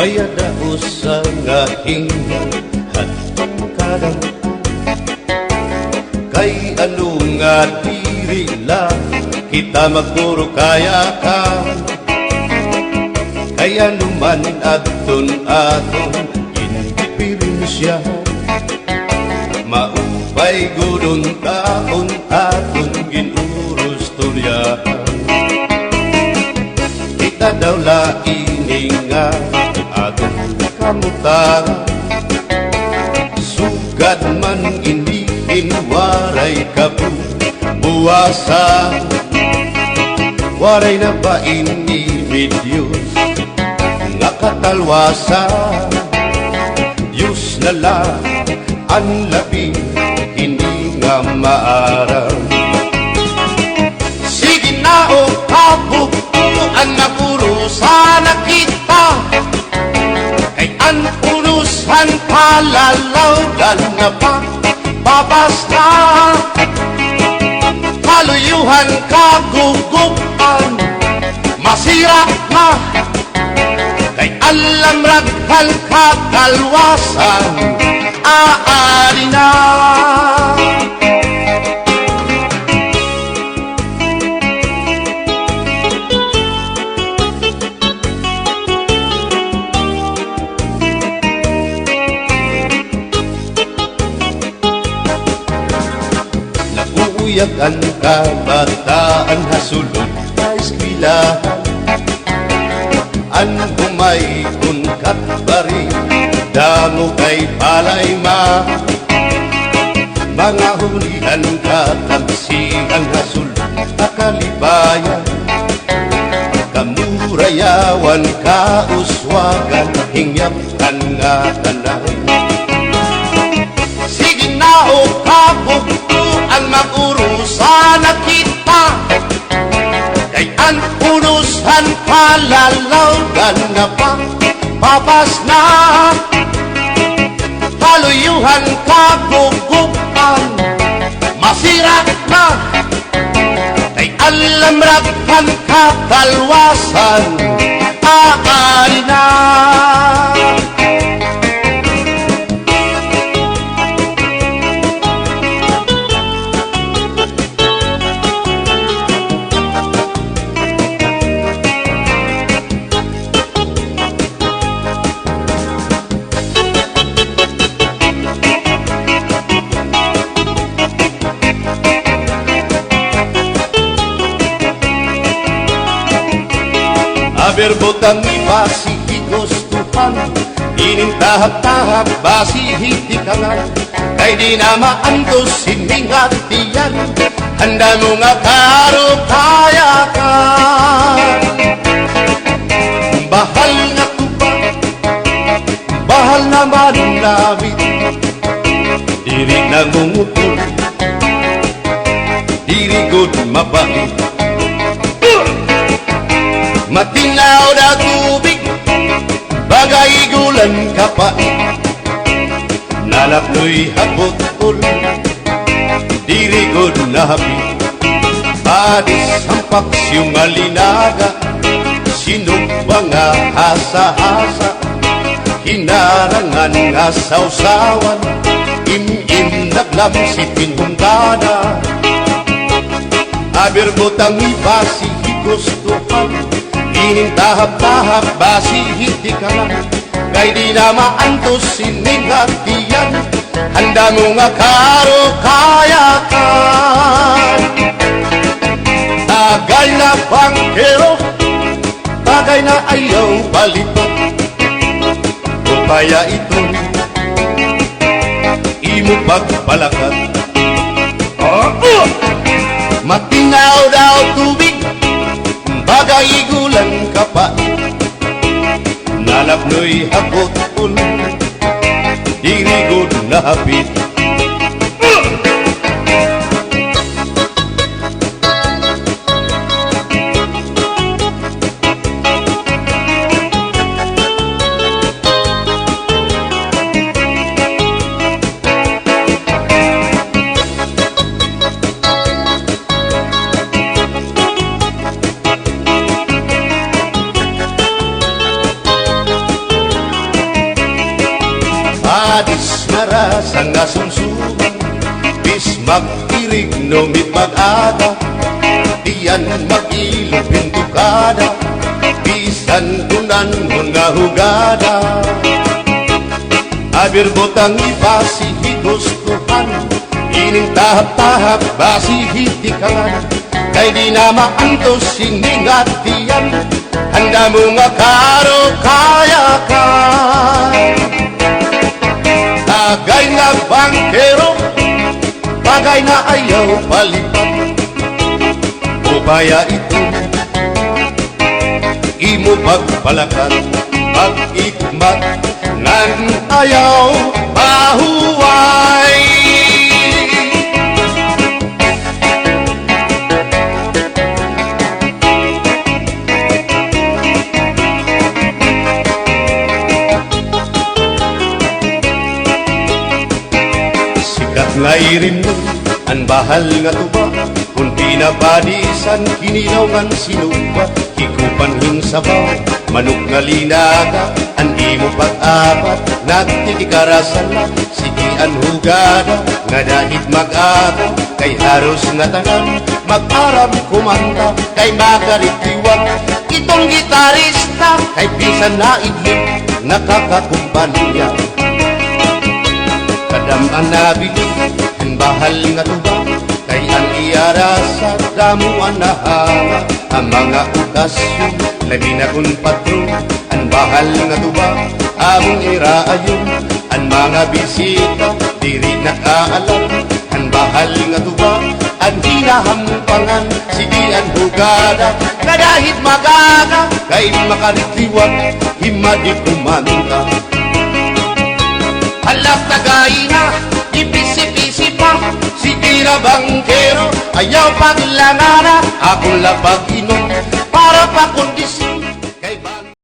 Mayadaos sa ngahing at kadang kay ano nga diri lang kita magpuro kaya ka kaya naman aton indiferensya maupay gudon taon aton ginurus tulyahan kita daw laing nga aton kamutan sugad man inihin waray kabuwasan waray na ba inimidyos nga katalwasan Diyos na lang ang labing hindi nga maaram sige na o kabubuan na puro sana kita kay ang unusan palalawgan na pa babasta kaluyuhan kagugupan masira na kay alam raghal kakalwasan aari na Naguyag ang kabataan hasulod sa eskwelahan ang humay kun katbari damo kay palay ma mga hulihan katamsihan hasulod akalibayan kamurayawan kauswagan hingyapkan nga tanay sige na o kabuktuan magurusan na kita kay ang unusan palalawgan na pa papas na kaluyuhan kagugupan masira na kay alam raghal kakalwasan aari na berbotang basi higustuhan inintahap-tahap basi hitikangan kay di na maantos hindi ngatiyan handa mo nga karo kaya ka bahal nga tupa bahal naman lamit diri na gumutol diri good mabait matinaw na tubig bagay gulan kapait nalapnoy hapot-ul diri god nahabi adis sampak siyong alinaga sinubang nga hasa-hasa hinarangan nga sausawan im-im naglamsipin hungkana abirbotang ibasi higustuhan inintahap-tahap basi hitikangan kay di na maantos siningatiyan handa mo nga karo kayakan tagay na bangkero tagay na ayaw balitot o kaya ito imo pagpalakat matinaw daw tubig bagay gulan kapait nalapnoy hapot-ul diri god nahapit Madismara sa nga sumsuman, bis magtirig no mitpag-aga, diyan mag-ilog pintukada, bisan kunan nga hugada. Abir botang ibasi higustuhan, ining tahap-tahap basi hitikangan, kay di na maantos siningatian, handa mo nga karo kaya ka. Bagay na bangkero, bagay na ayaw palipat, o kaya ito imo pagpalakan, pag-ikmat nan ayaw pahuway. Ngairin mo, ang bahal nga tuba, kung pinapadisan, kinilaw ng sinuba, hikupan hing sabaw, manok nga linaga, andi mo pag-apat, nagtitikarasan lang, sige ang hugada, nga dahit mag-aga, kay haros nga tanan, mag-aram kumanta, kay makaritiwag, itong gitarista, kay bisan na idlip, nakakakumpanya. Kadam-an nabili, ang bahal nga tuba, kay ang iyara sa damuan na hanga, ang mga okasyon, labi na kung patron, ang bahal nga tuba, among iraayon, ang mga bisita, diri nakaalam, ang bahal nga tuba, ang hinahampangan, sige ang hugada, kadahit magaga, kay makaritiwag, himadi kumanta. Halap tagay na, ipisi-pisi pa, sige na bangkero, ayaw paglangana, akong lapag inom, para pa kung